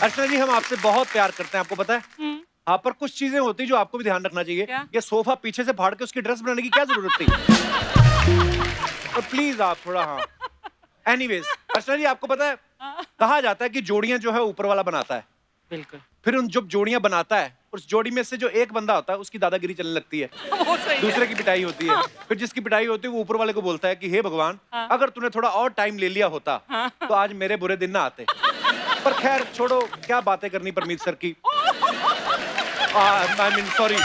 अर्चना जी, हम आपसे बहुत प्यार करते हैं, आपको पता है। हाँ, पर कुछ चीजें होती है जो आपको भी ध्यान रखना चाहिए। ये सोफा पीछे से फाड़ के उसकी ड्रेस बनाने की क्या जरूरत थी? तो प्लीज आप थोड़ा, हाँ। एनीवेज, अर्चना जी, आपको पता है कहा जाता है कि जोड़ियां जो है ऊपर वाला बनाता है। बिल्कुल। फिर उन जब जोड़ियां बनाता है, उस जोड़ी में से जो एक बंदा होता है उसकी दादागिरी चलने लगती है, दूसरे की पिटाई होती है। फिर जिसकी पिटाई होती है वो ऊपर वाले को बोलता है कि हे भगवान, अगर तूने थोड़ा और टाइम ले लिया होता तो आज मेरे बुरे दिन ना आते। पर खैर छोड़ो, क्या बातें करनी परमीत सर की। आई मीन सॉरी,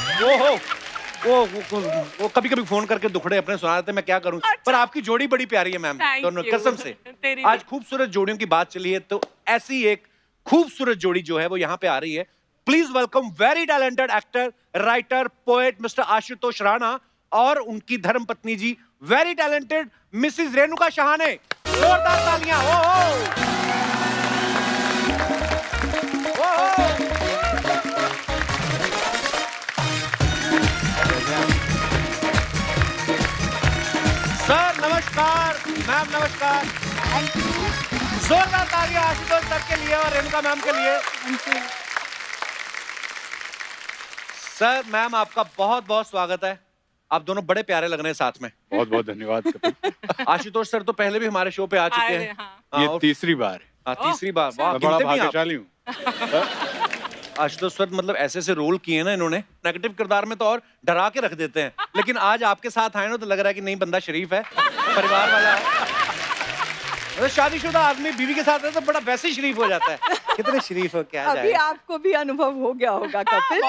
वो कभी कभी फोन करके दुखड़े अपने सुना देते, मैं क्या करूं। पर आपकी जोड़ी बड़ी प्यारी है मैम, दोनों कसम से। आज खूबसूरत जोड़ियों की बात चली है, तो ऐसी एक खूबसूरत जोड़ी जो है वो यहाँ पे आ रही है। Please welcome very talented actor, writer, poet mister Ashutosh Rana और उनकी धर्मपत्नी जी, वेरी टैलेंटेड मिसिज रेणुका शहाने। जोरदार तालियां। सर नमस्कार, मैम नमस्कार। जोरदार तालियां आशुतोष सर के लिए और रेणुका मैम के लिए। सर मैम, आपका बहुत बहुत स्वागत है। आप दोनों बड़े प्यारे लग रहे हैं साथ में। बहुत बहुत धन्यवाद कपिल। आशुतोष सर तो पहले भी हमारे शो पे आ चुके हैं। ये तीसरी बार है। तीसरी बार। वाह, मैं बड़ा गिनते भी आप। भाग्यशाली हूँ। आशुतोष सर मतलब ऐसे रोल किए ना इन्होंने, नेगेटिव किरदार में तो और डरा के रख देते हैं, लेकिन आज आपके साथ आए ना तो लग रहा है कि नहीं, बंदा शरीफ है, परिवार वाला है। मतलब शादीशुदा आदमी बीवी के साथ है तो बड़ा वैसे ही शरीफ हो जाता है। कितने शरीफ हो, क्या अभी आपको भी अनुभव हो गया होगा कपिल।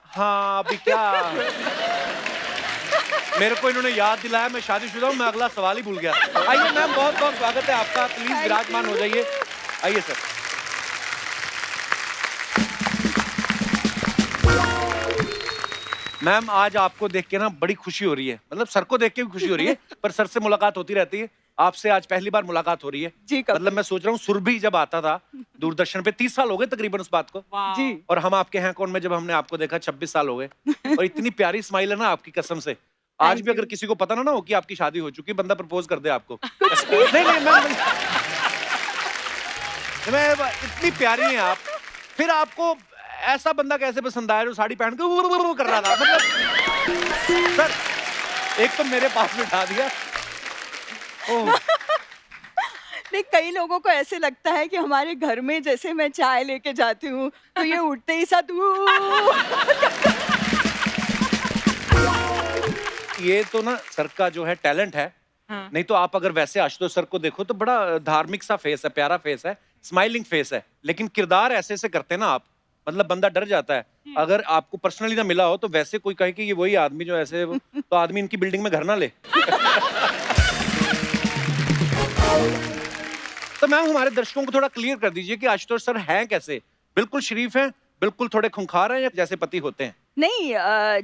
हाँ, अभी क्या, मेरे को इन्होंने याद दिलाया, मैं शादीशुदा हूँ, मैं अगला सवाल ही भूल गया। आइए मैम, बहुत बहुत स्वागत है आपका, प्लीज विराजमान हो जाइए। आइए सर। मैम, आज आपको देख के ना बड़ी खुशी हो रही है, मतलब सर को देख के भी खुशी हो रही है, पर सर से मुलाकात होती रहती है, आपसे आज पहली बार मुलाकात हो रही है। जी, मतलब मैं सोच रहा हूँ सुरभि जब आता था दूरदर्शन पे, 30 साल हो गए तकरीबन उस बात को। जी। और हम आपके हैं कौन में जब हमने आपको देखा 26 साल हो गए। और इतनी प्यारी स्माइल है ना आपकी, कसम से। आज भी अगर किसी को पता ना हो कि आपकी शादी हो चुकी, बंदा प्रपोज कर दे आपको। नहीं, मैं इतनी प्यारी हैं आप। फिर आपको ऐसा बंदा कैसे पसंद आया जो साड़ी पहन के कर रहा था? मतलब सर, एक तो मेरे पास बिठा दिया। नहीं, कई लोगों को ऐसे लगता है कि हमारे घर में जैसे मैं चाय लेके जाती हूँ तो ये उठते ही साथ ये तो ना सर का जो है टैलेंट है। नहीं तो आप अगर वैसे आशुतोष सर को देखो तो बड़ा धार्मिक सा फेस है, प्यारा फेस है, स्माइलिंग फेस है, लेकिन किरदार ऐसे ऐसे करते हैं ना आप, मतलब बंदा डर जाता है। अगर आपको पर्सनली ना मिला हो तो वैसे कोई कहे कि ये वही आदमी जो ऐसे, तो आदमी इनकी बिल्डिंग में घर ना ले। तो मैम, हमारे दर्शकों को थोड़ा क्लियर कर दीजिए कि आशुतोष सर हैं कैसे? बिल्कुल शरीफ हैं, बिल्कुल थोड़े खूंखार हैं, या जैसे पति होते हैं? नहीं,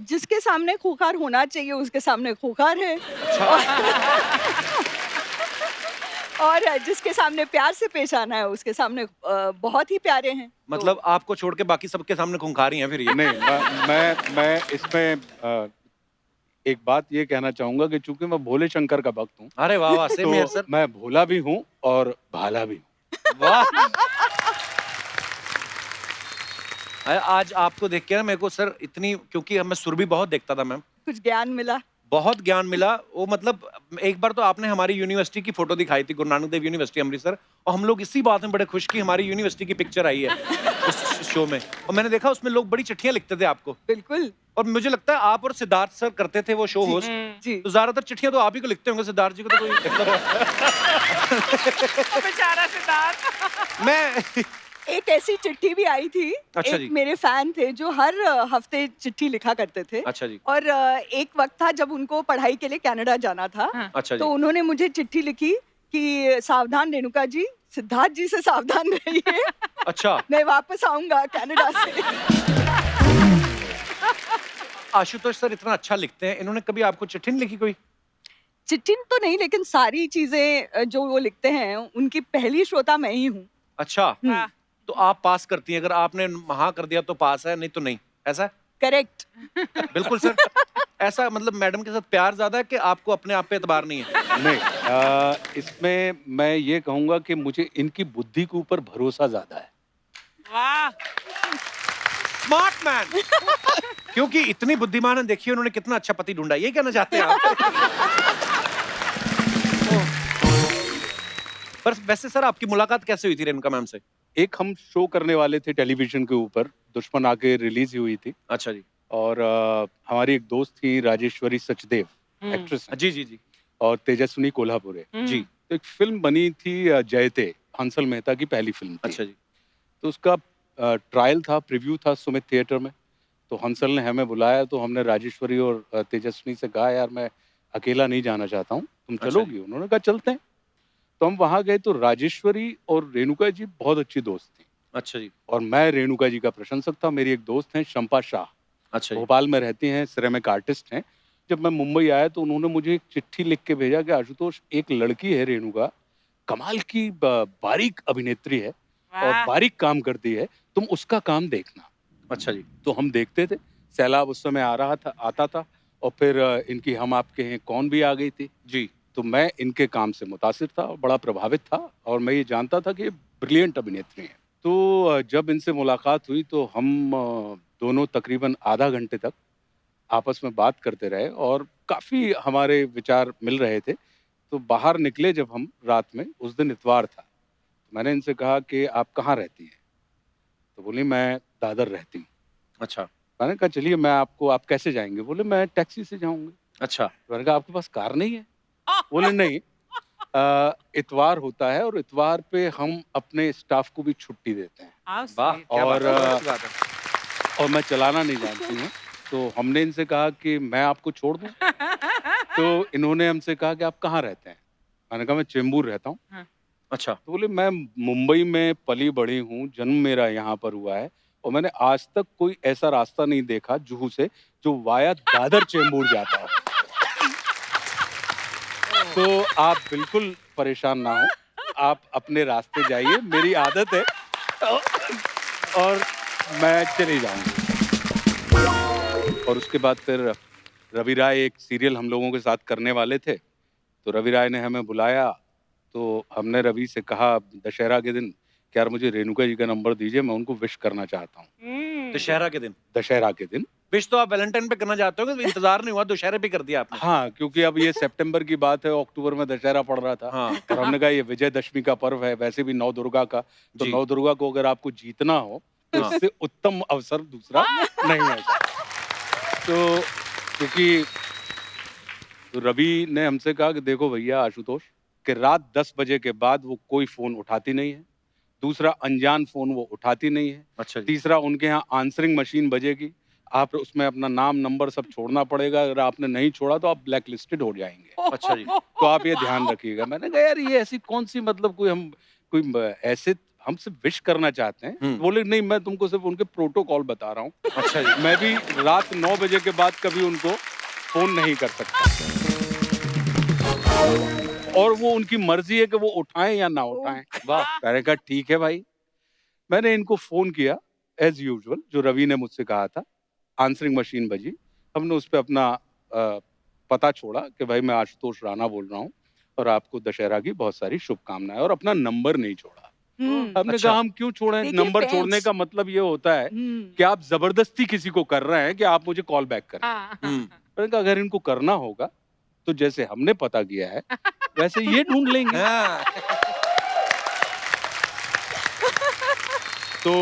जिसके सामने खूंखार होना चाहिए उसके सामने खूंखार है। और जिसके सामने प्यार से पेश आना है उसके सामने बहुत ही प्यारे हैं। मतलब आपको छोड़ के बाकी सबके सामने खूंखार ही हैं फिर ये? नहीं, मैं इसमें एक बात ये कहना चाहूंगा कि चूंकि मैं भोले शंकर का भक्त हूँ। अरे वाह वाह, सेम हियर सर। मैं भोला भी हूँ और भाला भी हूँ। वाह। आज आपको देख के ना मेरे को सर इतनी, क्योंकि मैं सुरभि बहुत देखता था मैम, कुछ ज्ञान मिला, बहुत ज्ञान मिला। वो मतलब एक बार तो आपने हमारी यूनिवर्सिटी की फोटो दिखाई थी, गुरु नानक देव यूनिवर्सिटी अमृतसर, और हम लोग इसी बात में बड़े खुश कि हमारी यूनिवर्सिटी की पिक्चर आई है उस शो में। और मैंने देखा उसमें लोग बड़ी चिट्ठियां लिखते थे आपको। बिल्कुल। और मुझे लगता है आप और सिद्धार्थ सर करते थे वो शो होस्ट, तो ज्यादातर चिट्ठियां तो आप ही को लिखते होंगे, सिद्धार्थ जी को तो कोई बेचारा सिद्धार्थ। मैं एक ऐसी चिट्ठी भी आई थी। अच्छा जी। एक मेरे फैन थे जो हर हफ्ते चिट्ठी लिखा करते थे। अच्छा जी। और एक वक्त था जब उनको पढ़ाई के लिए कनाडा जाना था। अच्छा जी। तो उन्होंने मुझे चिट्ठी लिखी कि सावधान रेणुका जी, सिद्धार्थ जी से सावधान रहिए। अच्छा। मैं वापस आऊंगा कनाडा से। आशुतोष सर इतना अच्छा लिखते हैं, इन्होंने कभी आपको चिट्ठी नहीं लिखी कोई? चिट्ठी तो नहीं, लेकिन सारी चीजें जो वो लिखते हैं उनकी पहली श्रोता मैं ही हूँ। अच्छा, तो आप पास करती हैं, अगर आपने हाँ कर दिया तो पास है, नहीं तो नहीं, ऐसा? करेक्ट। बिल्कुल सर। ऐसा मतलब मैडम के साथ प्यार ज्यादा है कि आपको अपने आप पे एतबार नहीं है? नहीं, इसमें मैं ये कहूंगा कि मुझे इनकी बुद्धि के ऊपर भरोसा ज्यादा है। वाह स्मार्ट मैन। क्योंकि इतनी बुद्धिमान है, देखिए उन्होंने कितना अच्छा पति ढूंढा, ये कहना चाहते हैं आप? पर वैसे सर आपकी मुलाकात कैसे हुई थी रेणुका मैम से? एक हम शो करने वाले थे टेलीविजन के ऊपर, दुश्मन आके रिलीज हुई थी। अच्छा जी। और हमारी एक दोस्त थी राजेश्वरी सचदेव, एक्ट्रेस हैं, जी जी जी और तेजस्विनी कोल्हापुरे। जी। तो एक फिल्म बनी थी जयते, हंसल मेहता की पहली फिल्म थी। अच्छा जी। तो उसका ट्रायल था, प्रीव्यू था सुमित थिएटर में। तो हंसल ने हमें बुलाया, तो हमने राजेश्वरी और तेजस्विनी से कहा यार मैं अकेला नहीं जाना चाहता हूँ, तुम अच्छा चलोगी? उन्होंने कहा चलते हैं। तो हम वहाँ गए, तो राजेश्वरी और रेणुका जी बहुत अच्छी दोस्त थी, अच्छा जी। और मैं रेणुका जी का प्रशंसक था। मेरी एक दोस्त हैं शंपा शाह, अच्छा जी। भोपाल में रहती हैं, सिरेमिक आर्टिस्ट हैं। जब मैं मुंबई आया तो उन्होंने मुझे एक चिट्ठी लिख के भेजा कि आशुतोष, एक लड़की है रेणुका, कमाल की बारीक अभिनेत्री है और वाह बारीक काम करती है, तुम उसका काम देखना। अच्छा जी। तो हम देखते थे, सैलाब उस समय आ रहा था, आता था, और फिर इनकी हम आपके हैं कौन भी आ गई थी। जी। तो मैं इनके काम से मुतासिर था और बड़ा प्रभावित था, और मैं ये जानता था कि ये ब्रिलियंट अभिनेत्री हैं। तो जब इनसे मुलाकात हुई तो हम दोनों तकरीबन आधा घंटे तक आपस में बात करते रहे, और काफ़ी हमारे विचार मिल रहे थे। तो बाहर निकले जब हम रात में, उस दिन इतवार था, तो मैंने इनसे कहा कि आप कहाँ रहती हैं? तो बोली मैं दादर रहती हूँ। अच्छा। मैंने कहा चलिए मैं आपको, आप कैसे जाएंगे? बोले मैं टैक्सी से जाऊंगी। अच्छा। मैंने कहा आपके पास कार नहीं है? बोले नहीं, इतवार होता है और इतवार पे हम अपने स्टाफ को भी छुट्टी देते हैं, How वाह sweet. क्या बात और है, बहुत अच्छी बात है। और मैं चलाना नहीं जानती हूँ। तो हमने इनसे कहा कि मैं आपको छोड़ दूँ? तो इन्होंने हमसे कहा कि आप कहाँ रहते हैं? मैंने कहा मैं चेंबूर रहता हूँ। अच्छा। तो बोले मैं मुंबई में पली बड़ी हूँ, जन्म मेरा यहाँ पर हुआ है, और मैंने आज तक कोई ऐसा रास्ता नहीं देखा जुहू से जो वाया दादर चेंबूर जाता हो। तो आप बिल्कुल परेशान ना हो, आप अपने रास्ते जाइए, मेरी आदत है, और मैं चली जाऊंगी। और उसके बाद फिर रवि राय एक सीरियल हम लोगों के साथ करने वाले थे, तो रवि राय ने हमें बुलाया। तो हमने रवि से कहा दशहरा के दिन कि यार मुझे रेणुका जी का नंबर दीजिए, मैं उनको विश करना चाहता हूँ। दशहरा के दिन? दशहरा के दिन। विश तो आप वैलेंटाइन पे करना चाहते हो, इंतजार नहीं हुआ, दशहरे पे कर दिया आपने। हाँ, क्योंकि अब ये सितंबर की बात है, अक्टूबर में दशहरा पड़ रहा था, हाँ। और हमने कहा ये विजयदशमी का पर्व है, वैसे भी नौ दुर्गा का, तो जी। नौ दुर्गा को अगर आपको जीतना हो तो हाँ। इससे उत्तम अवसर दूसरा नहीं है। तो क्योंकि तो रवि ने हमसे कहा कि देखो भैया आशुतोष, कि रात 10 बजे के बाद वो कोई फोन उठाती नहीं है, दूसरा अनजान फोन वो उठाती नहीं है, अच्छा जी। तीसरा उनके यहाँ आंसरिंग मशीन बजेगी, आप उसमें अपना नाम नंबर सब छोड़ना पड़ेगा, अगर आपने नहीं छोड़ा तो आप ब्लैक लिस्टेड हो जाएंगे, अच्छा जी। तो आप ये ध्यान रखिएगा। मैंने कहा यार ये ऐसी कौन सी, मतलब कोई हम ऐसे हमसे विश करना चाहते हैं? बोले नहीं, मैं तुमको सिर्फ उनके प्रोटोकॉल बता रहा हूँ। अच्छा जी। मैं भी रात 9 बजे के बाद कभी उनको फोन नहीं कर सकता, और वो उनकी मर्जी है कि वो उठाएं या ना उठाएं। वाह। मैंने कहा ठीक है भाई। मैंने इनको फोन किया एज यूजुअल, जो रवि ने मुझसे कहा था, आंसरिंग मशीन बजी, हमने उस पर अपना पता छोड़ा कि भाई मैं आशुतोष राणा बोल रहा हूँ और आपको दशहरा की बहुत सारी शुभकामनाएं, और अपना नंबर नहीं छोड़ा। हमने अच्छा। कहा हम क्यों छोड़ें? देखिए, नंबर fans- छोड़ने का मतलब ये होता है कि आप जबरदस्ती किसी को कर रहे हैं कि आप मुझे कॉल बैक करें। मैंने कहा अगर इनको करना होगा तो जैसे हमने पता किया है वैसे ये ढूंढ लेंगे। हाँ। तो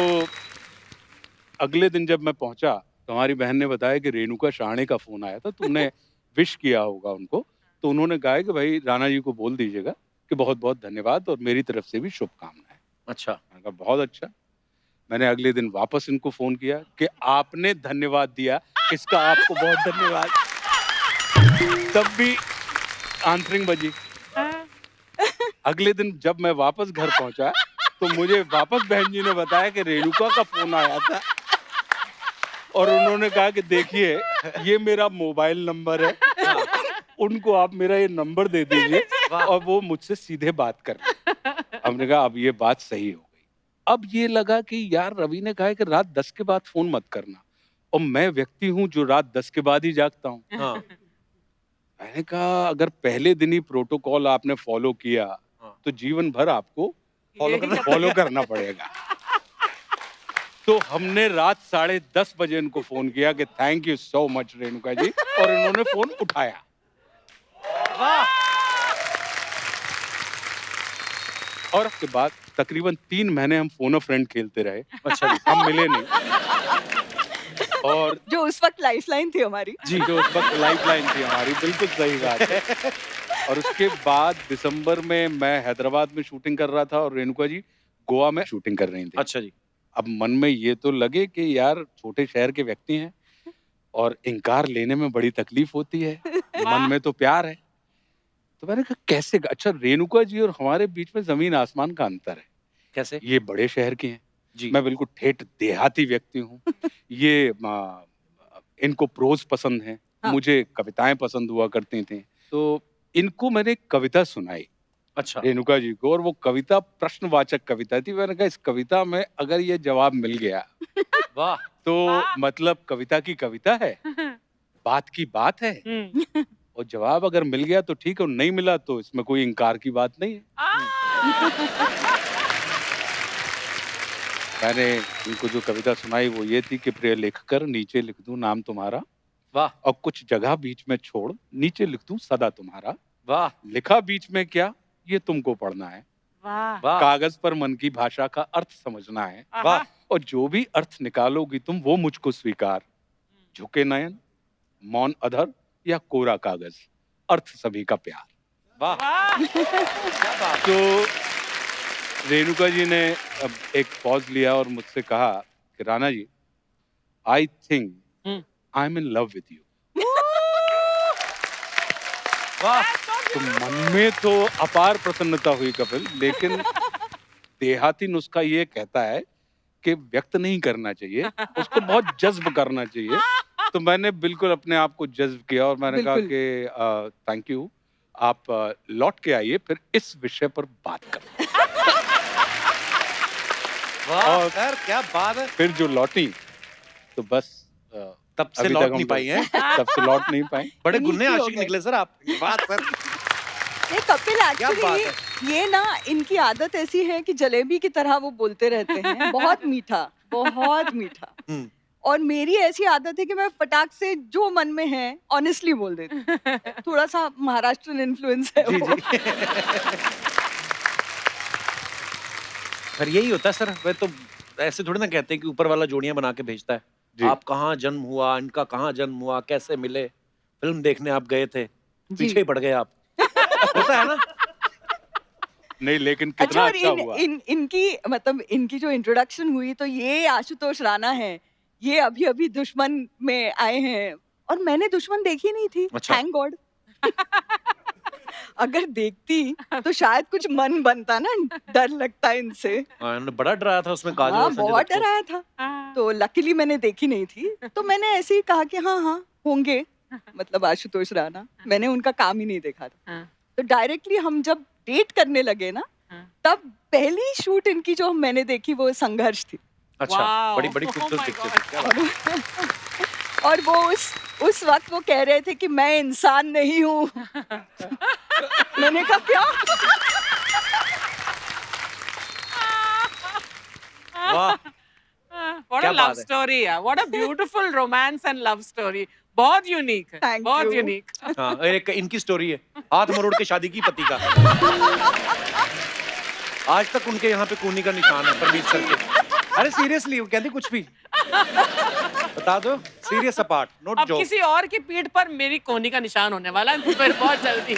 अगले दिन जब मैं पहुंचा तो हमारी बहन ने बताया कि रेणुका शाहणे का फोन आया था, तुमने विश किया होगा उनको। तो उन्होंने कहा है कि भाई राणा जी को बोल दीजिएगा कि बहुत बहुत धन्यवाद और मेरी तरफ से भी शुभकामनाएं। अच्छा। मैंने कहा बहुत अच्छा। मैंने अगले दिन वापस इनको फोन किया कि आपने धन्यवाद दिया, इसका आपको बहुत धन्यवाद। तब भी आंसरिंग बजी। अगले दिन जब मैं वापस घर पहुंचा तो मुझे वापस बहन जी ने बताया कि रेणुका का फोन आया था और उन्होंने कहा कि देखिए ये मेरा मोबाइल नंबर है, उनको आप मेरा ये नंबर दे दीजिए और वो मुझसे सीधे बात कर लें। हमने कहा अब ये बात सही हो गई। अब ये लगा कि यार रवि ने कहा है कि रात 10 के बाद फोन मत करना, और मैं व्यक्ति हूं जो रात 10 के बाद ही जागता हूं। हाँ। मैंने कहा अगर पहले दिन ही प्रोटोकॉल आपने फॉलो किया तो जीवन भर आपको फॉलो करना पड़ेगा। तो हमने रात 10:30 बजे इनको फोन किया कि thank you so much Renuka ji, और इन्होंने फोन उठाया। वाह। और उसके बाद तकरीबन 3 महीने हम फोन अ फ्रेंड खेलते रहे। अच्छा जी। हम मिले नहीं। और जो उस वक्त लाइफलाइन थी हमारी। जी, जो उस वक्त लाइफलाइन थी हमारी, बिल्कुल सही बात है। और उसके बाद दिसंबर में मैं हैदराबाद में शूटिंग कर रहा था और रेणुका जी गोवा में शूटिंग कर रही थी। अच्छा जी। अब मन में ये तो लगे कि यार छोटे शहर के व्यक्ति हैं और इनकार लेने में बड़ी तकलीफ होती है, मन में तो प्यार है। तो मैंने कहा कैसे, अच्छा रेणुका जी और हमारे बीच में जमीन आसमान का अंतर है। कैसे? ये बड़े शहर के हैं, जी। मैं बिल्कुल ठेठ देहाती व्यक्ति हूँ। ये इनको प्रोज पसंद है, हाँ। मुझे कविताएं पसंद हुआ करती थी। तो इनको मैंने कविता सुनाई अच्छा। रेणुका जी को, और वो कविता प्रश्नवाचक कविता थी। मैंने कहा इस कविता में अगर ये जवाब मिल गया वाह। तो मतलब कविता की कविता है, बात की बात है, और जवाब अगर मिल गया तो ठीक है, और नहीं मिला तो इसमें कोई इनकार की बात नहीं है। मैंने उनको जो कविता सुनाई वो ये थी कि प्रिय लिखकर नीचे लिख दूं नाम तुम्हारा, वाह। और कुछ जगह बीच में छोड़ नीचे लिख दूं सदा तुम्हारा। वाह। लिखा बीच में क्या ये तुमको पढ़ना है, वाह। वाह। कागज पर मन की भाषा का अर्थ समझना है, वाह। और जो भी अर्थ निकालोगी तुम वो मुझको स्वीकार। झुके नयन, मौन अधर या कोरा कागज, अर्थ सभी का प्यार। वाह। क्या बात। तो रेणुका जी ने अब एक पॉज लिया और मुझसे कहा कि Rana ji, I think I am in love with you. वाह। तो मन में तो अपार प्रसन्नता हुई कपिल, लेकिन देहाती नुस्खा ये कहता है कि व्यक्त नहीं करना चाहिए, उसको बहुत जज्ब करना चाहिए। तो मैंने बिल्कुल अपने आप को जज्ब किया और मैंने कहा कि थैंक यू, आप लौट के आइए फिर इस विषय पर बात करें। वाह सर, क्या बात है। फिर जो लौटी तो बस तब से अभी लौट तक नहीं हम पाई हैं। तब से लौट नहीं पाए। बड़े इन्हीं गुन्ने की हो आशिक गए। निकले सर आप। बात सर। ये कपिल क्या बात एक्चुअली ये ना इनकी आदत ऐसी है कि जलेबी की तरह वो बोलते रहते हैं। बहुत मीठा, बहुत मीठा। हम्म। और मेरी ऐसी आदत है कि मैं फटाक से जो मन में है ऑनेस्टली बोल देती हूँ। थोड़ा सा महाराष्ट्रन इन्फ्लुएंस है जी वो। जी। पर यही होता है सर, वे तो ऐसे थोड़ी ना कहते हैं कि ऊपर वाला जोड़ियां बना के भेजता है। जी। आप कहाँ जन्म हुआ, इनका कहाँ जन्म हुआ, कैसे मिले, फिल्म देखने आप गए थे, पीछे ही पड़ गए आप। होता है ना। नहीं, लेकिन अच्छा, कितना और अच्छा हुआ। इनकी मतलब इनकी जो इंट्रोडक्शन हुई तो ये आशुतोष राणा है, ये अभी अभी दुश्मन में आए हैं और मैंने दुश्मन देखी नहीं थी। अच्छा। Thank God. अगर देखती तो शायद कुछ मन बनता ना, डर लगता इनसे। इन्होंने बड़ा डराया था उसमें काजल हाँ, और संजय बहुत दत्त को। डराया था। तो लकीली मैंने देखी नहीं थी, तो मैंने ऐसे ही कहा कि हाँ हाँ होंगे, मतलब आशुतोष राणा। मैंने उनका काम ही नहीं देखा था। तो डायरेक्टली हम जब डेट करने लगे ना, तब पहली शूट इनकी जो मैंने देखी वो संघर्ष थी। अच्छा, Wow. बड़ी बड़ी Oh खूबसूरत my पिक्चर God. थी। क्या बात है। और वो उस वक्त वो कह रहे थे कि मैं इंसान नहीं हूँ। मैंने कहा क्या? वाह। What क्या a love बात है। story है। What a beautiful romance and love story. बहुत यूनिक है। Thank बहुत you. यूनिक। हाँ, और एक इनकी स्टोरी है, हाथ मरोड़ के शादी की पति का। आज तक उनके यहाँ पे कूनी का निशान है परमीत सर के। अरे सीरियसली, वो कहती कुछ भी बता दो, सीरियस अपार्ट, नोट अब जोक। किसी और की पीठ पर मेरी कोहनी का निशान होने वाला है फिर बहुत जल्दी।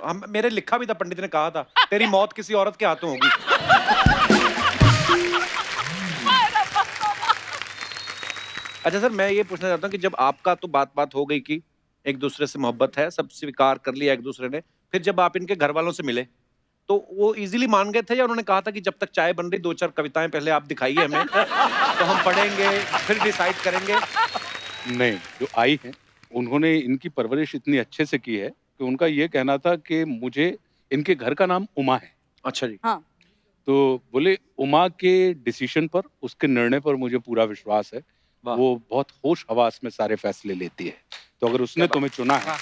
हम मेरे लिखा भी था, पंडित ने कहा था तेरी मौत किसी औरत के हाथों होगी। अच्छा सर, मैं ये पूछना चाहता हूँ कि जब आपका तो बात हो गई कि एक दूसरे से मोहब्बत है, सब स्वीकार कर लिया एक दूसरे ने, फिर जब आप इनके घर वालों से मिले तो वो इजीली मान गए थे, या उन्होंने कहा था कि जब तक चाय बन रही 2-4 कविताएं पहले आप दिखाइए हमें तो हम पढ़ेंगे फिर डिसाइड करेंगे? नहीं, जो आई है उन्होंने इनकी परवरिश इतनी अच्छे से की है कि उनका ये कहना था कि मुझे इनके घर का नाम उमा है। अच्छा जी। हाँ। तो बोले उमा के डिसीजन पर, उसके निर्णय पर मुझे पूरा विश्वास है। वाह। वो बहुत होश हवास में सारे फैसले लेती है, तो अगर उसने तुम्हें चुना है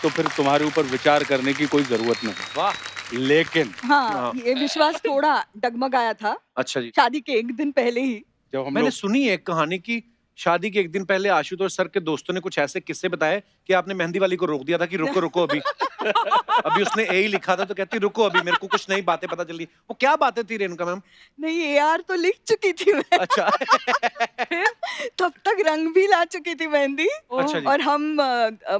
तो फिर तुम्हारे ऊपर विचार करने की कोई जरूरत नहीं। वाह। लेकिन हाँ, ये विश्वास थोड़ा डगमगाया था अच्छा जी। शादी के एक दिन पहले ही, जब हम मैंने लोग सुनी है एक कहानी की शादी के एक दिन पहले आशुतोष सर के दोस्तों ने कुछ ऐसे किस्से बताए कि आपने मेहंदी वाली को रोक दिया था कि रुको रुको अभी अभी उसने ए ही लिखा था तो कहती रुको अभी मेरे को कुछ नई बातें पता चली। वो क्या बातें थी रेणुका मैम? नहीं, AR तो लिख चुकी थी मैं। अच्छा तब तक रंग भी ला चुकी थी मेहंदी। अच्छा जी। और हम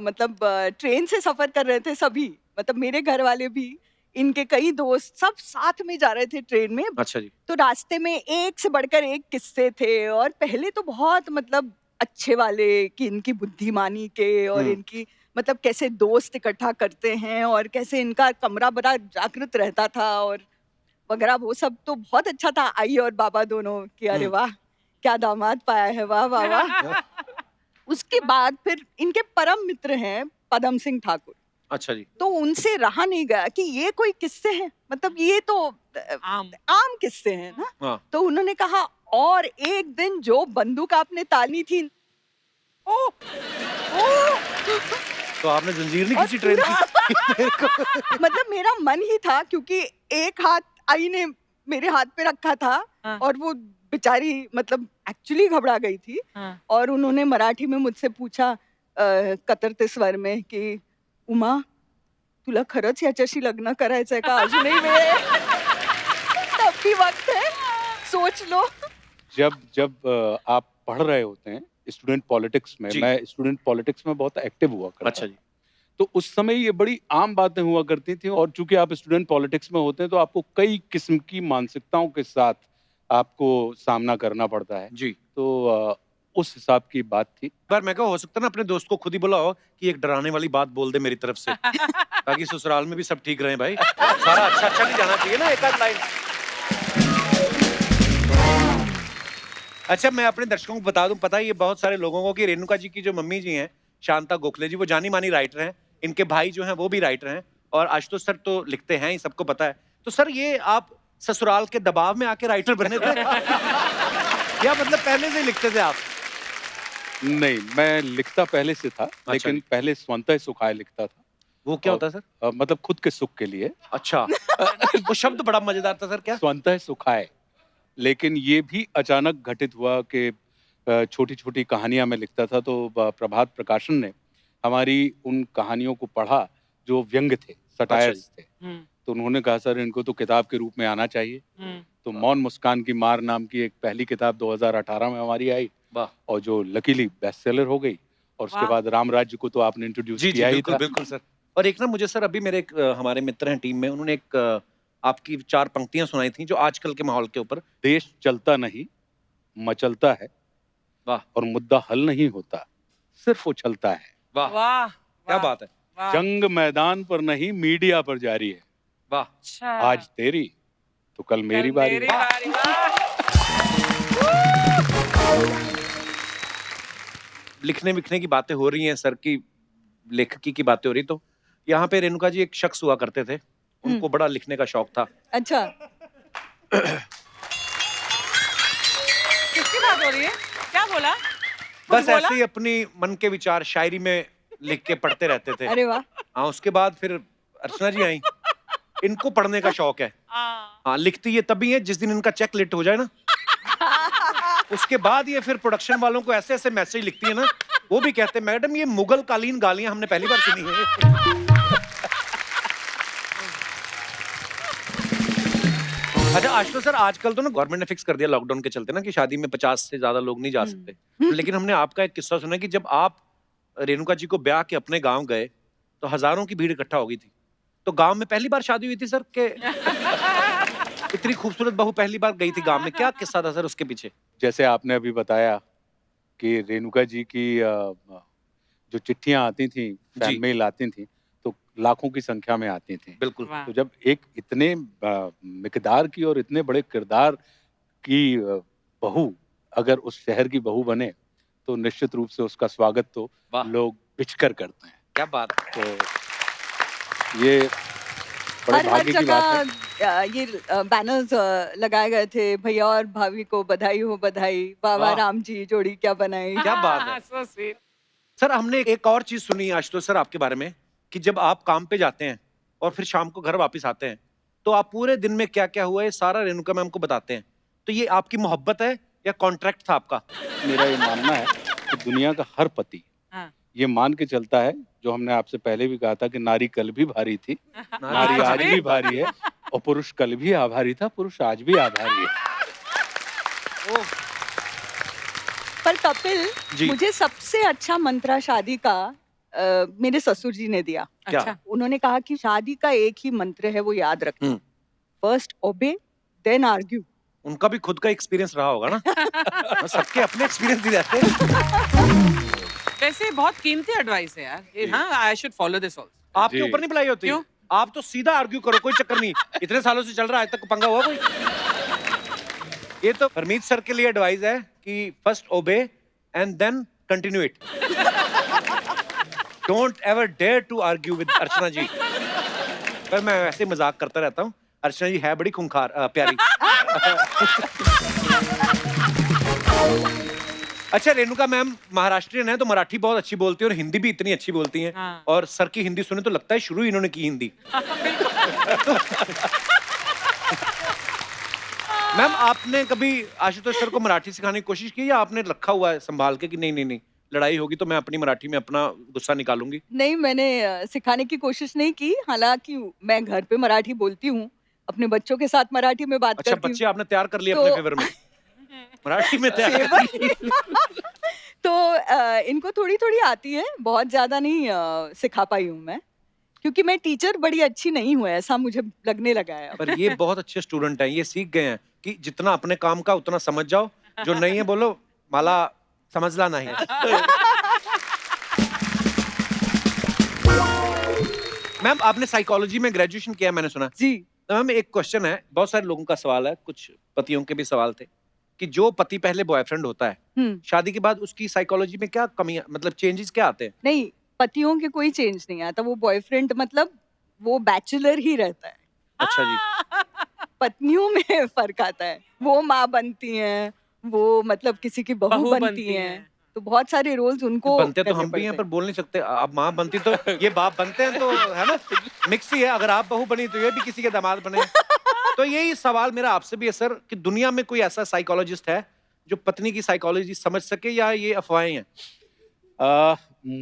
मतलब ट्रेन से सफर कर रहे थे सभी, मतलब मेरे घर वाले भी, इनके कई दोस्त, सब साथ में जा रहे थे ट्रेन में। अच्छा जी। तो रास्ते में एक से बढ़कर एक किस्से थे, और पहले तो बहुत मतलब अच्छे वाले कि इनकी बुद्धिमानी के और इनकी मतलब कैसे दोस्त इकट्ठा करते हैं और कैसे इनका कमरा बड़ा जागृत रहता था और वगैरह, वो सब तो बहुत अच्छा था। आई और बाबा दोनों कि अरे वाह क्या दामाद पाया है, वाह वाह वाह। उसके बाद फिर इनके परम मित्र हैं पदम सिंह ठाकुर। अच्छा जी। तो उनसे रहा नहीं गया कि ये कोई किस्से हैं, मतलब ये तो आम किस्से हैं ना। हाँ। तो उन्होंने कहा और एक दिन जो बंदूक आपने तानी थी, ओ, तो आपने जंजीर नहीं खींची ट्रेन की? मतलब मेरा मन ही था, क्योंकि एक हाथ आई ने मेरे हाथ पे रखा था। हाँ। और वो बेचारी मतलब एक्चुअली घबरा गई थी। हाँ। और उन्होंने मराठी में मुझसे पूछा कतरते स्वर में कि उमा तुला खरंच याच्याशी लग्न करायचंय का, अजूनही वेळ आहे? तब भी वक्त है, सोच लो। जब आप पढ़ रहे होते हैं स्टूडेंट पॉलिटिक्स में, जी। मैं स्टूडेंट पॉलिटिक्स में बहुत एक्टिव हुआ करता अच्छा जी। तो उस समय ये बड़ी आम बातें हुआ करती थी, और चूंकि आप स्टूडेंट पॉलिटिक्स में होते हैं तो आपको कई किस्म की मानसिकताओं के साथ आपको सामना करना पड़ता है। जी। तो उस हिसाब की बात थी। पर मैं कहा हो सकता है ना अपने दोस्त को खुद ही बुलाओ कि एक डराने वाली बात बोल दे मेरी तरफ से ताकि ससुराल में भी सब ठीक रहे भाई। सारा अच्छा अच्छा नहीं जाना चाहिए ना एक आध लाइन। अच्छा मैं अपने दर्शकों को बता दूं, पता है ये बहुत सारे लोगों को कि रेणुका जी की जो मम्मी जी हैं शांता गोखले जी, वो जानी मानी राइटर हैं, इनके भाई जो हैं वो भी राइटर हैं, और आशुतोष सर तो लिखते हैं ही, सबको पता है। तो सर ये आप ससुराल के दबाव में आके राइटर बने थे या मतलब पहले से ही लिखते थे आप? नहीं, मैं लिखता पहले से था, लेकिन पहले स्वतः सुखाए लिखता था। वो क्या होता है सर? मतलब खुद के सुख के लिए। अच्छा वो शब्द बड़ा मजेदार था सर। क्या? स्वतः सुखाए। लेकिन ये भी अचानक घटित हुआ कि छोटी छोटी कहानियां मैं लिखता था, तो प्रभात प्रकाशन ने हमारी उन कहानियों को पढ़ा जो व्यंग्य थे, सटायर्स थे। तो उन्होंने कहा सर इनको तो किताब के रूप में आना चाहिए। तो मौन मुस्कान की मार नाम की एक पहली किताब 2018 में हमारी आई, और जो लकीली बेस्ट सेलर हो गई। और उसके बाद राम राज्य को तो आपने इंट्रोड्यूस किया ही था। बिल्कुल सर। और एक ना मुझे सर अभी मेरे हमारे मित्र हैं टीम में, उन्होंने एक आपकी 4 पंक्तियां सुनाई थी जो आजकल के माहौल के ऊपर। देश चलता नहीं मचलता है, वाह। और मुद्दा हल नहीं होता, सिर्फ उछलता है। वाह वाह, क्या बात है। वाह। जंग मैदान पर नहीं मीडिया पर जारी है। वाह। अच्छा। आज तेरी तो कल मेरी बारी मेरी है। बारी, वाह। लिखने विखने की बातें हो रही हैं सर की, लेखकी की बातें हो रही, तो यहाँ पे रेणुका जी एक शख्स हुआ करते थे, उनको बड़ा लिखने का शौक था। अच्छा। किसकी बात हो रही है? क्या बोला? बस ऐसे ही अपनी मन के विचार शायरी में लिख के पढ़ते रहते थे। अरे वाह। हाँ, उसके बाद फिर अर्चना जी आई, इनको पढ़ने का शौक है। हाँ, लिखती ये तभी है जिस दिन इनका चेक लेट हो जाए ना, उसके बाद ये फिर प्रोडक्शन वालों को ऐसे ऐसे मैसेज लिखती है ना, वो भी कहते हैं मैडम ये मुगल कालीन गालियां हमने पहली बार सुनी है। अच्छा आशुतोष सर, आजकल तो ना गवर्नमेंट ने फिक्स कर दिया लॉकडाउन के चलते ना कि शादी में 50 से ज्यादा लोग नहीं जा सकते, लेकिन हमने आपका एक किस्सा सुना कि जब आप रेणुका जी को ब्याह के अपने गांव गए तो हजारों की भीड़ इकट्ठा हो गई थी। तो गांव में पहली बार शादी हुई थी सर के इतनी खूबसूरत बहू पहली बार गई थी गांव में, क्या किस्सा था सर उसके पीछे? जैसे आपने अभी बताया कि रेणुका जी की जो चिट्ठियां आती थी, फैन मेल आती थी, तो लाखों की संख्या में आती थी। बिल्कुल। तो जब एक इतने मिकदार की और इतने बड़े किरदार की बहू अगर उस शहर की बहू बने तो निश्चित रूप से उसका स्वागत तो लोग बिछकर करते हैं। क्या बात है। तो ये बड़े हर भाग्य की बात है। ये बैनर्स लगाए गए थे, भैया और भाभी को बधाई हो बधाई, बाबा राम जी जोड़ी क्या बनाई। क्या बात है। So sweet. सर हमने एक और चीज सुनी आशुतोष सर आपके बारे में कि जब आप काम पे जाते हैं और फिर शाम को घर वापस आते हैं तो आप पूरे दिन में क्या क्या हुआ है सारा रेणुका मैम को बताते हैं। तो ये आपकी मोहब्बत है या कॉन्ट्रैक्ट था आपका? मेरा ये मानना है कि दुनिया का हर पति हाँ। ये मान के चलता है, जो हमने आपसे पहले भी कहा था कि नारी कल भी भारी थी, नारी आज भी भारी है, और पुरुष कल भी आभारी था, पुरुष आज भी आभारी है। पर कपिल, जी। मुझे सबसे अच्छा मंत्रा शादी का मेरे ससुर जी ने दिया। क्या? अच्छा। उन्होंने कहा कि शादी का एक ही मंत्र है, वो याद रखना, फर्स्ट ओबे देन आर्ग्यू। उनका भी खुद का एक्सपीरियंस रहा होगा ना। सबके अपने एक्सपीरियंस भी रहते हैं। वैसे बहुत कीमती एडवाइस है यार। हाँ, I should follow this also. आपके जी। ऊपर नहीं बुलाई होती? क्यों? आप तो सीधा आर्ग्यू करो, कोई चक्कर नहीं। इतने सालों से चल रहा है, आज तक पंगा हुआ कोई? ये तो परमीत सर के लिए एडवाइस है कि first obey and then continue it. Don't ever dare to argue with Archana ji. पर मैं वैसे मजाक करता रहता हूँ, अर्चना जी है बड़ी खूंखार प्यारी। अच्छा, रेणुका मैम महाराष्ट्रियन है तो मराठी बहुत अच्छी बोलती है और हिंदी भी इतनी अच्छी बोलती हैं। हाँ। और सर की हिंदी सुने तो लगता है शुरू इन्होंने की हिंदी। मैम, आपने कभी आशुतोष सर को मराठी सिखाने की कोशिश की या आपने रखा हुआ है संभाल के कि नहीं नहीं नहीं, लड़ाई होगी तो मैं अपनी मराठी में अपना गुस्सा निकालूंगी? नहीं, मैंने सिखाने की कोशिश नहीं की। हालांकि मैं घर पे मराठी बोलती हूँ, अपने बच्चों के साथ मराठी में बात अच्छा, करती बच्चे हूँ। आपने तैयार कर लिए तो- अपने फेवर में, मराठी में तैयार कर लिए। तो इनको थोड़ी थोड़ी आती है, बहुत ज्यादा नहीं सिखा पाई हूँ मैं, क्योंकि मैं टीचर बड़ी अच्छी नहीं हूँ, ऐसा मुझे लगने लगा है अब। पर ये बहुत अच्छे स्टूडेंट हैं, ये सीख गए हैं कि जितना अपने काम का उतना समझ जाओ, जो नहीं है बोलो माला समझला नहीं। मैम, आपने साइकोलॉजी में ग्रेजुएशन किया मैंने सुना। जी। तो मैम एक क्वेश्चन है, बहुत सारे लोगों का सवाल है, कुछ पतियों के भी सवाल थे कि जो पति पहले बॉयफ्रेंड होता है, शादी के बाद उसकी साइकोलॉजी में क्या कमी, मतलब चेंजेस क्या आते हैं? नहीं, पतियों के कोई चेंज नहीं आता, वो बॉयफ्रेंड मतलब वो बैचलर ही रहता है। अच्छा जी। पत्नियों में फर्क आता है, वो माँ बनती हैं, वो मतलब किसी की बहू बनती हैं, तो बहुत सारे रोल्स उनको बनते तो करने हम भी हैं पड़ते पर बोल नहीं सकते। आप माँ बनती तो ये बाप बनते हैं, तो है ना, मिक्स ही है। अगर आप बहू बनी तो ये भी किसी के दामाद बने। तो यही सवाल मेरा आपसे भी है सर कि दुनिया में कोई ऐसा साइकोलॉजिस्ट है जो पत्नी की साइकोलॉजी समझ सके या ये अफवाहें हैं?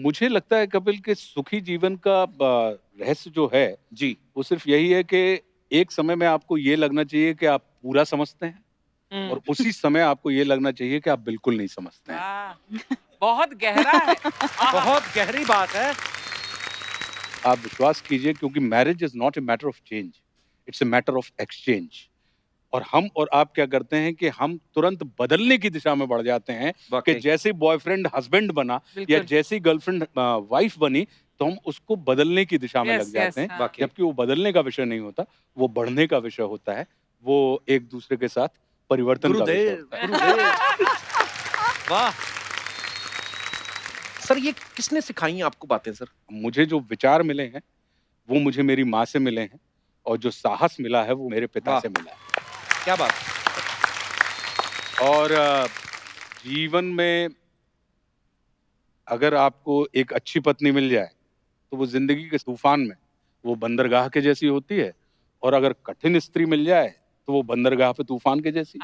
मुझे लगता है कपिल के सुखी जीवन का रहस्य जो है जी, वो सिर्फ यही है कि एक समय में आपको ये लगना चाहिए कि आप पूरा समझते हैं, और उसी समय आपको ये लगना चाहिए कि आप बिल्कुल नहीं समझते हैं। वाह, बहुत गहरा है। बहुत गहरी बात है। आप विश्वास कीजिए, क्योंकि marriage is not a matter of change, it's a matter of exchange. और हम और आप क्या करते हैं कि हम तुरंत बदलने की दिशा में बढ़ जाते हैं कि वाकई। जैसे बॉयफ्रेंड हस्बैंड बना या बिल्कुल। जैसी गर्लफ्रेंड वाइफ बनी, तो हम उसको बदलने की दिशा में Yes, लग जाते yes, हैं, वाकई। जबकि वो बदलने का विषय नहीं होता, वो बढ़ने का विषय होता है, वो एक दूसरे के साथ परिवर्तन का विषय गुरुदेव, होता है। गुरुदेव। वाह सर, ये किसने सिखाई हैं आपको बातें सर? मुझे जो विचार मिले हैं वो मुझे मेरी माँ से मिले हैं, और जो साहस मिला है वो मेरे पिता वाह। से मिला है। क्या बात। और जीवन में अगर आपको एक अच्छी पत्नी मिल जाए तो वो जिंदगी के तूफान में वो बंदरगाह के जैसी होती है, और अगर कठिन स्त्री मिल जाए तो वो बंदरगाह पे तूफान के जैसी।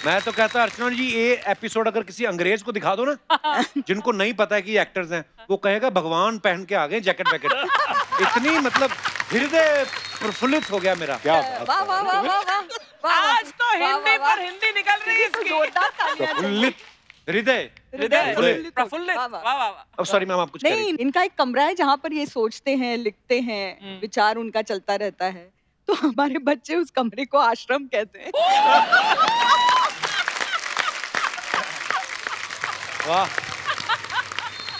मैं तो कहता अर्चना जी, ये एपिसोड अगर किसी अंग्रेज को दिखा दो ना, जिनको नहीं पता है कि ये एक्टर्स हैं, वो कहेगा भगवान पहन के आ गए जैकेट वैकेट। इतनी मतलब हृदय प्रफुल्लित हो गया मेरा। क्या वाह वाह वाह वाह वाह वाह। आज तो हिंदी पर हिंदी निकल रही है इसकी। जोरदार तालियां। प्रफुल्लित हृदय। हृदय प्रफुल्लित। प्रफुल्लित। वाह, वाह वाह। वाह वाह। अब सॉरी मैम, आप कुछ कह रही नहीं, इनका एक कमरा है जहाँ पर ये सोचते हैं, लिखते हैं, विचार उनका चलता रहता है, तो हमारे बच्चे उस कमरे को आश्रम कहते हैं। वाह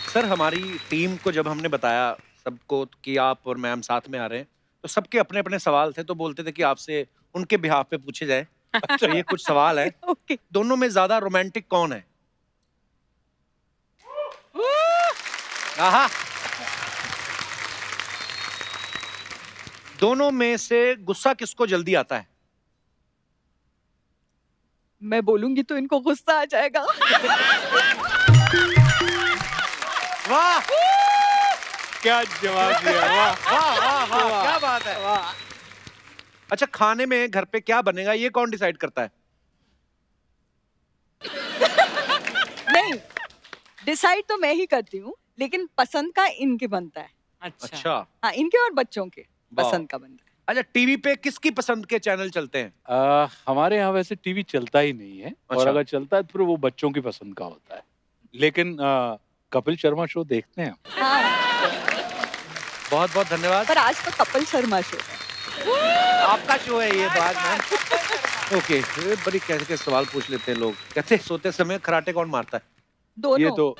सर, हमारी टीम को जब हमने बताया सबको कि आप और मैम साथ में आ रहे हैं, तो सबके अपने अपने सवाल थे, तो बोलते थे कि आपसे उनके बिहाफ पे पूछे जाए। अच्छा, ये कुछ सवाल है। ओके। दोनों में ज्यादा रोमांटिक कौन है? आहा। दोनों में से गुस्सा किसको जल्दी आता है? मैं बोलूंगी तो इनको गुस्सा आ जाएगा। वाह क्या जवाब दिया, वाह। वाह वाह वाह, क्या बात है। अच्छा, खाने में घर पे क्या बनेगा ये कौन डिसाइड करता है? नहीं, डिसाइड तो मैं ही करती हूँ, लेकिन पसंद का इनके बनता है। अच्छा। हाँ, इनके और बच्चों के वाह। पसंद का बनता है। अच्छा, टीवी पे किसकी पसंद के चैनल चलते हैं? हमारे यहाँ वैसे टीवी चलता ही नहीं है, और अच्छा। अगर चलता है तो फिर वो बच्चों की पसंद का होता है। लेकिन कपिल शर्मा शो देखते हैं। हाँ, बहुत बहुत धन्यवाद। पर आज तो कपिल शर्मा शो है। आपका शो है ये बात मैम। ओके, ये बड़ी कैसे कैसे सवाल पूछ लेते हैं लोग। कहते हैं सोते समय खराटे कौन मारता है? दोनों। ये तो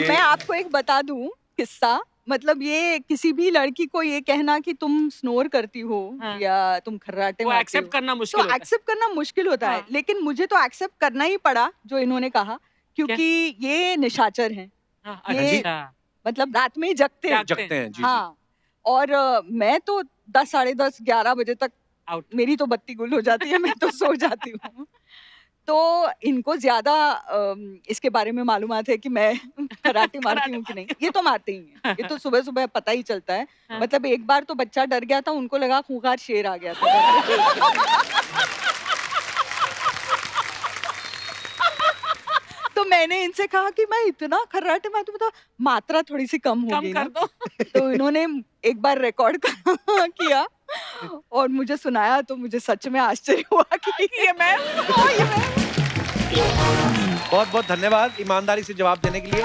मैं आपको एक बता दूं किस्सा, मतलब ये किसी भी लड़की को ये कहना कि तुम स्नोर करती हो हाँ। या तुम खर्राटे वो मारती एक्सेप्ट हो, करना मुश्किल तो होता है। एक्सेप्ट करना मुश्किल होता है। हाँ। लेकिन मुझे तो एक्सेप्ट करना ही पड़ा जो इन्होंने कहा, क्योंकि ये निशाचर हैं। हाँ, ये- अच्छा। मतलब रात में ही जगते हैं। जगते हैं जी। हाँ, और मैं तो 10, साढ़े 10, 11 बजे तक आउट। मेरी तो बत्ती गुल हो जाती है, मैं तो सो जाती हूँ। तो इनको ज्यादा इसके बारे में मालूमात है कि मैं कराटे मारती हूँ कि नहीं। ये तो मारते ही हैं, ये तो सुबह सुबह पता ही चलता है। हाँ। मतलब एक बार तो बच्चा डर गया था, उनको लगा खूंखार शेर आ गया था। तो मैंने इनसे कहा कि मैं इतना खर्राटे मारती हूँ, तो मात्रा थोड़ी सी कम हो कम गई कर ना। दो। तो इन्होंने एक बार रिकॉर्ड किया और मुझे सुनाया, तो मुझे सच में आश्चर्य हुआ कि ये मैं ये मैं। बहुत बहुत धन्यवाद ईमानदारी से जवाब देने के लिए।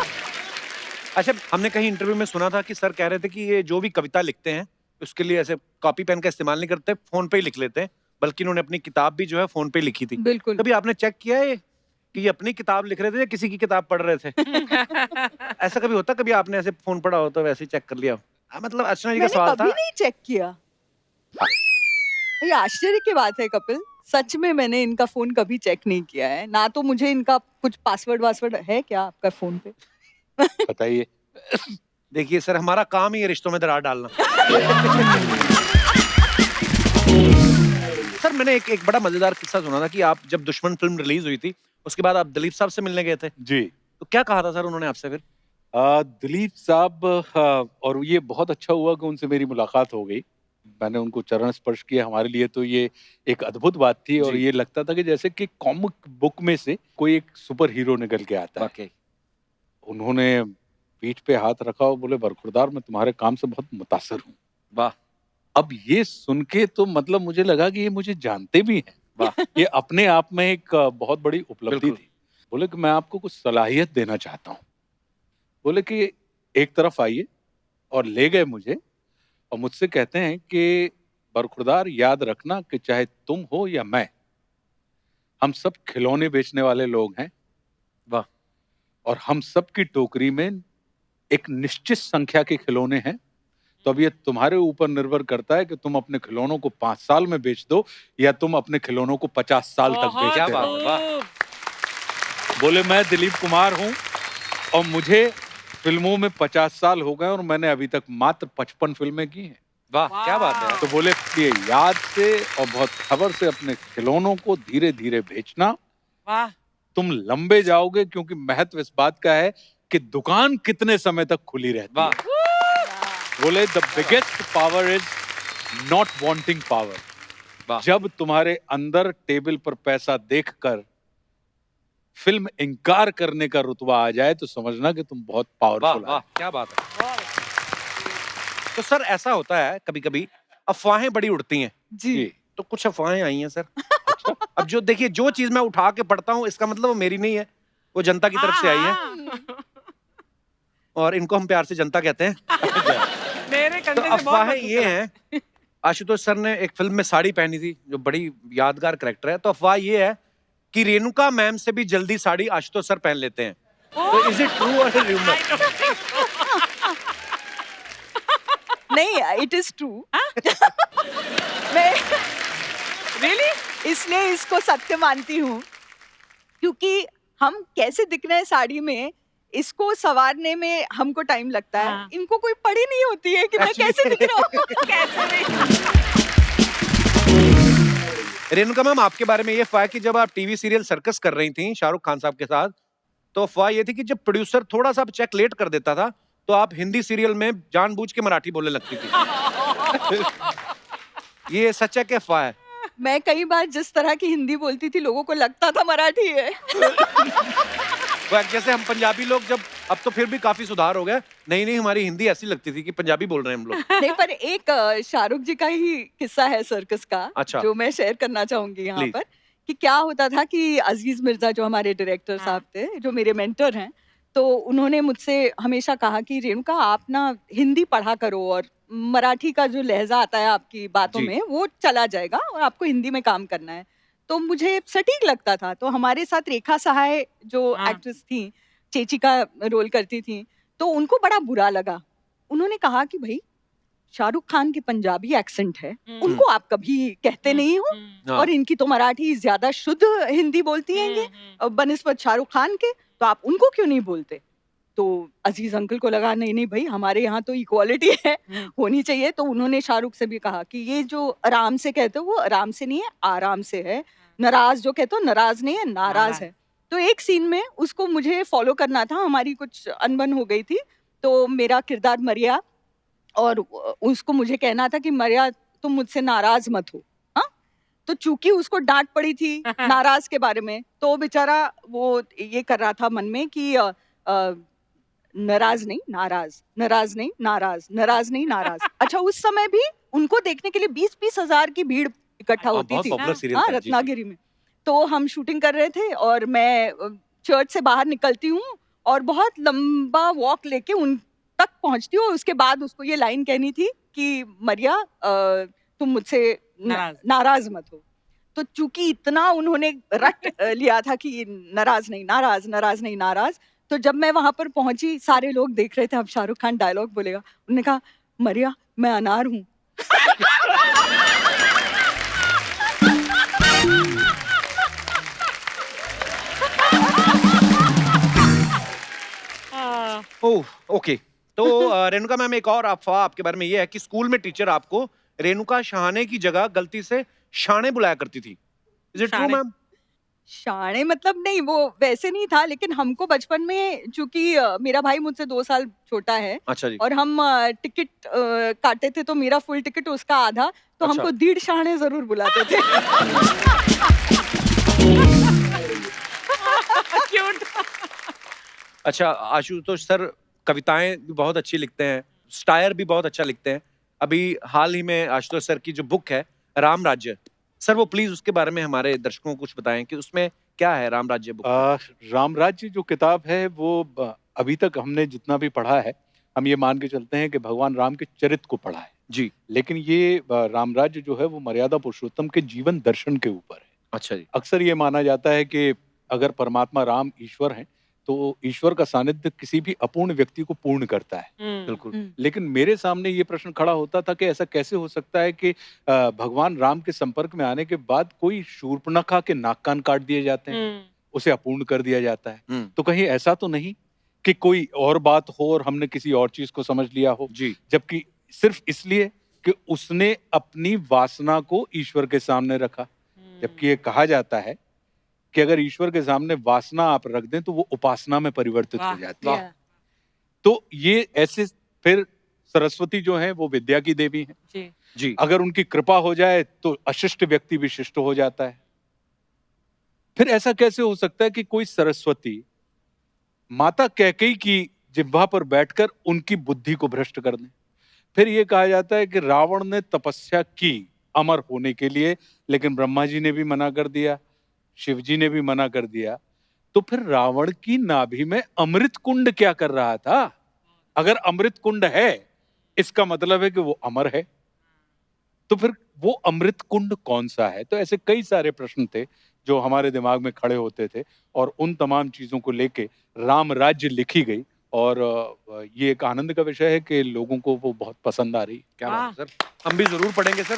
अच्छा, हमने कहीं इंटरव्यू में सुना था कि सर कह रहे थे कि ये जो भी कविता लिखते हैं उसके लिए ऐसे कॉपी पेन का इस्तेमाल नहीं करते, फोन पे ही लिख लेते हैं, बल्कि इन्होंने अपनी किताब भी जो है फोन पे लिखी थी। बिल्कुल। कभी आपने चेक किया है कि ये अपनी किताब लिख रहे थे या किसी की किताब पढ़ रहे थे? ऐसा कभी होता, कभी आपने ऐसे फोन पढ़ा हो तो वैसे ही चेक कर लिया? मतलब अर्चना जी का मैंने सवाल कभी था। नहीं चेक किया। ये आश्चर्य की बात है कपिल, सच में मैंने इनका फोन कभी चेक नहीं किया है। ना तो मुझे इनका कुछ पासवर्ड है क्या आपका फोन पे? बताइए। देखिए सर, हमारा काम ही है रिश्तों में दरार डालना। सर, मैंने एक बड़ा मजेदार किस्सा सुना था कि आप जब दुश्मन फिल्म रिलीज हुई थी उसके बाद आप दिलीप साहब से मिलने गए थे। जी। तो क्या कहा था सर उन्होंने आपसे फिर? दिलीप साहब, और ये बहुत अच्छा हुआ कि उनसे मेरी मुलाकात हो गई। मैंने उनको चरण स्पर्श किया। हमारे लिए तो ये एक अद्भुत बात थी, और जी। ये लगता था कि जैसे कि कॉमिक बुक में से कोई एक सुपर हीरो निकल के आता है। वाकई। उन्होंने पीठ पे हाथ रखा और बोले, बरखुरदार, मैं तुम्हारे काम से बहुत मुतासर हूँ। वाह। अब ये सुन के तो मतलब मुझे लगा कि ये मुझे जानते भी हैं। वाह। ये अपने आप में एक बहुत बड़ी उपलब्धि बिल्कुल। थी। बोले कि मैं आपको कुछ सलाहियत देना चाहता हूँ। बोले कि एक तरफ आइए, और ले गए मुझे, और मुझसे कहते हैं कि बरखुरदार, याद रखना कि चाहे तुम हो या मैं, हम सब खिलौने बेचने वाले लोग हैं। वाह। और हम सब की टोकरी में एक निश्चित संख्या के खिलौने हैं। तो अब ये तुम्हारे ऊपर निर्भर करता है कि तुम अपने खिलौनों को 5 साल में बेच दो, या तुम अपने खिलौनों को 50 साल तक बहुत क्या बेचते बात रहो। है, वाह। खूब। बोले, मैं दिलीप कुमार हूं, और मुझे फिल्मों में 50 साल हो गए, और मैंने अभी तक मात्र 55 फिल्में की हैं। वाह, क्या बात है। तो बोले, ये याद से और बहुत खबर से अपने खिलौनों को धीरे धीरे बेचना। वाह। तुम लंबे जाओगे, क्योंकि महत्व इस बात का है कि दुकान कितने समय तक खुली रहती वाह। है। बोले, the biggest power is not wanting power. वाह। जब तुम्हारे अंदर टेबल पर पैसा देखकर फिल्म इनकार करने का रुतबा आ जाए, तो समझना कि तुम बहुत वाह पावरफुल वाह, क्या बात है। तो सर ऐसा होता है कभी कभी अफवाहें बड़ी उड़ती हैं। जी। तो कुछ अफवाहें आई हैं सर। अब जो देखिए, जो चीज मैं उठा के पढ़ता हूँ इसका मतलब वो मेरी नहीं है, वो जनता की तरफ से आई है, हाँ। और इनको हम प्यार से जनता कहते हैं। मेरे तो कंधे से बहुत अफवाहें मजबूत ये है। हैं, आशुतोष सर ने एक फिल्म में साड़ी पहनी थी जो बड़ी यादगार कैरेक्टर है। तो अफवाह ये है कि रेणुका मैम से भी जल्दी साड़ी आशुतोष सर पहन लेते हैं। तो इज इट ट्रू और rumour? I don't think so. नहीं, इट इज ट्रू। मैं Really? इसलिए इसको सत्य मानती हूँ, क्योंकि हम कैसे दिख रहे हैं साड़ी में, इसको सवारने में हमको टाइम लगता है। हाँ। इनको कोई पड़ी नहीं होती है कि मैं कैसे दिख रहा हूँ। कैसे नहीं? रेणुका मैम, आपके बारे में ये अफवाह है कि जब आप टीवी सीरियल सर्कस कर रही थी शाहरुख खान साहब के साथ, तो अफवाह ये थी कि जब प्रोड्यूसर थोड़ा सा चेक लेट कर देता था तो आप हिंदी सीरियल में जानबूझ के मराठी बोलने लगती थी। ये सच है कि अफवाह है? मैं कई बार जिस तरह की हिंदी बोलती थी लोगों को लगता था मराठी है। वो जैसे हम पंजाबी लोग जब, अब तो फिर भी काफी सुधार हो गया, नहीं हमारी हिंदी ऐसी लगती थी कि पंजाबी बोल रहे हैं हम लोग। नहीं, पर एक शाहरुख जी का ही किस्सा है सर्कस का, अच्छा। जो मैं शेयर करना चाहूंगी यहाँ Please. पर, कि क्या होता था कि अजीज मिर्जा जो हमारे डायरेक्टर साहब थे, जो मेरे मेंटर हैं, तो उन्होंने मुझसे हमेशा कहा कि रेणुका आप ना हिंदी पढ़ा करो और मराठी का जो लहजा आता है आपकी बातों जी। में वो चला जाएगा और आपको हिंदी में काम करना है। तो मुझे सटीक लगता था। तो हमारे साथ रेखा सहाय जो हाँ। एक्ट्रेस थी, चेची का रोल करती थी, तो उनको बड़ा बुरा लगा। उन्होंने कहा कि भाई शाहरुख खान की पंजाबी एक्सेंट है, उनको आप कभी कहते नहीं हो, हाँ। और इनकी तो मराठी ज्यादा शुद्ध हिंदी बोलती हैं बनिस्बत शाहरुख खान के, तो आप उनको क्यों नहीं बोलते? तो अजीज अंकल को लगा नहीं भाई हमारे यहाँ तो इक्वालिटी है, होनी चाहिए। तो उन्होंने शाहरुख से भी कहा कि ये जो आराम से कहते हो वो आराम से नहीं है, आराम से है। नाराज जो कहते हो नाराज नहीं है, नाराज है। तो एक सीन में उसको मुझे फॉलो करना था, हमारी कुछ अनबन हो गई थी, तो मेरा किरदार मरिया, और उसको मुझे कहना था कि मरिया तुम मुझसे नाराज मत हो। हाँ, तो चूंकि उसको डांट पड़ी थी नाराज के बारे में, तो बेचारा वो ये कर रहा था मन में कि नाराज नहीं नाराज, नाराज नहीं नाराज, नाराज नहीं नाराज। अच्छा, उस समय भी उनको देखने के लिए 20-20 हजार की भीड़ इकट्ठा होती बहुत थी। पॉपुलर सीरियल हाँ, था, जी, जी। रत्नागिरी में। तो हम शूटिंग कर रहे थे और मैं चर्च से बाहर निकलती हूँ और बहुत लंबा वॉक लेके उन तक पहुंचती हूँ, और उसके बाद उसको ये लाइन कहनी थी कि मरिया तुम मुझसे नाराज मत हो। तो चूंकि इतना उन्होंने रट लिया था कि नाराज नहीं नाराज, नाराज नहीं नाराज, तो जब मैं वहां पर पहुंची सारे लोग देख रहे थे अब शाहरुख खान डायलॉग बोलेगा, उन्होंने कहा मरिया मैं अनार हूँ। ओह, ओके। तो रेणुका मैम, एक और अफवाह आपके बारे में ये है कि स्कूल में टीचर आपको रेणुका शहाने की जगह गलती से शाणे बुलाया करती थी। इज इट ट्रू शाणे? मैम? शाणे मतलब नहीं, वो वैसे नहीं था, लेकिन हमको बचपन में चूंकि मेरा भाई मुझसे 2 साल छोटा है, अच्छा जी। और हम टिकट काटे थे, तो मेरा फुल टिकट उसका आधा, तो अच्छा। हमको 1.5 शाणे जरूर बुलाते थे। क्यूट। अच्छा, आशुतोष सर कविताएं भी बहुत अच्छी लिखते हैं, स्टायर भी बहुत अच्छा लिखते हैं। अभी हाल ही में आशुतोष सर की जो बुक है राम राज्य, सर वो प्लीज उसके बारे में हमारे दर्शकों को कुछ बताएं कि उसमें क्या है राम राज्य बुक में? राम राज्य जो किताब है वो अभी तक हमने जितना भी पढ़ा है, हम ये मान के चलते हैं कि भगवान राम के चरित्र को पढ़ा है। जी। लेकिन ये राम राज्य जो है वो मर्यादा पुरुषोत्तम के जीवन दर्शन के ऊपर है। अच्छा जी। अक्सर ये माना जाता है कि अगर परमात्मा राम ईश्वर हैं, तो ईश्वर का सानिध्य किसी भी अपूर्ण व्यक्ति को पूर्ण करता है। बिल्कुल। लेकिन मेरे सामने ये प्रश्न खड़ा होता था कि ऐसा कैसे हो सकता है कि भगवान राम के संपर्क में आने के बाद कोई शूर्पणखा के नाक कान काट दिए जाते हैं, उसे अपूर्ण कर दिया जाता है। तो कहीं ऐसा तो नहीं कि कोई और बात हो और हमने किसी और चीज को समझ लिया हो, जी। जबकि सिर्फ इसलिए कि उसने अपनी वासना को ईश्वर के सामने रखा। जबकि ये कहा जाता है कि अगर ईश्वर के सामने वासना आप रख दें तो वो उपासना में परिवर्तित हो जाती है। तो ये ऐसे, फिर सरस्वती जो है वो विद्या की देवी है जी। जी। अगर उनकी कृपा हो जाए तो अशिष्ट व्यक्ति भी शिष्ट हो जाता है। फिर ऐसा कैसे हो सकता है कि कोई सरस्वती माता कैकेयी की जिह्वा पर बैठकर उनकी बुद्धि को भ्रष्ट कर दे? फिर ये कहा जाता है कि रावण ने तपस्या की अमर होने के लिए, लेकिन ब्रह्मा जी ने भी मना कर दिया, शिव जी ने भी मना कर दिया। तो फिर रावण की नाभि में अमृत कुंड क्या कर रहा था? अगर अमृत कुंड है, इसका मतलब है कि वो अमर है। तो फिर वो अमृत कुंड कौन सा है? तो ऐसे कई सारे प्रश्न थे जो हमारे दिमाग में खड़े होते थे, और उन तमाम चीजों को लेके राम राज्य लिखी गई। और ये एक आनंद का विषय है कि लोगों को वो बहुत पसंद आ रही है। क्या बात है सर, हम भी जरूर पढ़ेंगे सर।